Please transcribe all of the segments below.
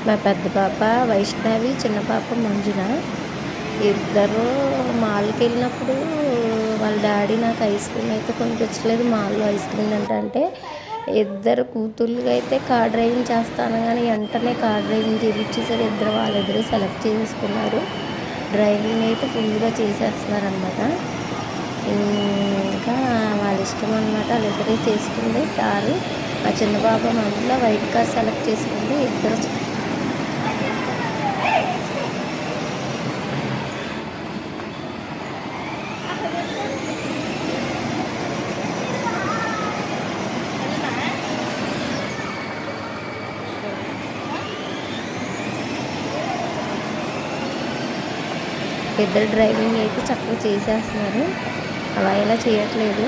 మా పెద్ద పాప వైష్ణవి, చిన్న పాప మంజుల. ఇద్దరు మాల్కి వెళ్ళినప్పుడు వాళ్ళ డాడీ నాకు ఐస్ క్రీమ్ అయితే కొనిపించలేదు. మాల్లో ఐస్ క్రీమ్ అంటే ఇద్దరు కూతుర్లుగా అయితే కార్ డ్రైవింగ్ చేస్తాను కానీ వెంటనే కార్ డ్రైవింగ్ చేయించేసారు. వాళ్ళిద్దరూ సెలెక్ట్ చేసుకున్నారు. డ్రైవింగ్ అయితే ఫుల్గా చేసేస్తున్నారు అనమాట. ఇంకా వాళ్ళ ఇష్టం అనమాట. వాళ్ళిద్దరే చేసుకుంది కారు. మా చిన్న పాప మందులో వైట్ కార్ సెలెక్ట్ చేసుకుంది. ఇద్దరు డ్రైవింగ్ అయితే చక్కగా చేసేస్తున్నారు. అలా ఇలా చేయట్లేదు.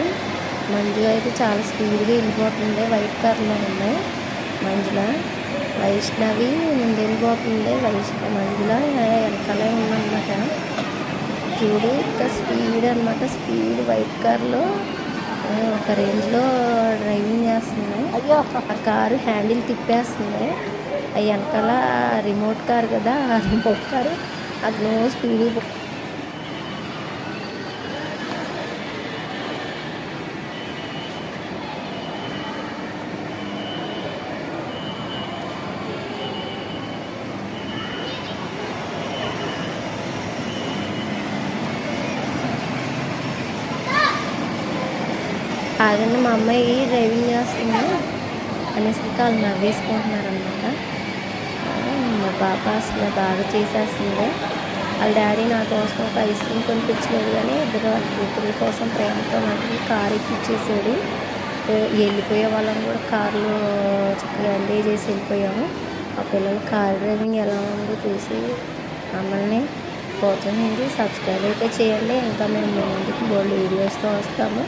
మంజు అయితే చాలా స్పీడ్గా వెళ్ళిపోతుంది. వైట్ కార్లో ఉంది మంజుల. వైష్ణవి ముందు వెళ్ళిపోతుంది. మంజుల వెనకాలే ఉందన్నమాట. చూడు ఇంకా స్పీడ్ అనమాట. స్పీడ్ వైట్ కార్లో ఒక రేంజ్లో డ్రైవింగ్ చేస్తుంది. ఆ కారు హ్యాండిల్ తిప్పేస్తుంది. అవి వెనకాల రిమోట్ కార్ కదా, ఆ రిమోట్ కారు అది స్పీడ్. ఆగండి మా అమ్మాయి డ్రైవింగ్ చేస్తుంది అనేసి వాళ్ళు నవ్వేసుకుంటున్నారనమాట. మా పాప అసలు బాగా చేసేస్తుంది. వాళ్ళ డాడీ నా కోసం ఒక ఐస్ క్రీమ్ కొనిపించలేదు కానీ ఇద్దరు వాళ్ళ కూతురు కోసం ప్రేమతో నాకు కారు ఎక్కిచ్చేసాడు. వెళ్ళిపోయే వాళ్ళని కూడా కారులో చక్కగా ఎంజాయ్ చేసి వెళ్ళిపోయాము. ఆ పిల్లలు కార్ డ్రైవింగ్ ఎలా ఉందో చూసి మమ్మల్ని ప్రోత్సహించి సబ్స్క్రైబ్ అయితే చేయండి. ఇంకా మేము ముందుకు బోల్డ్ వీడియోస్తో వస్తాము.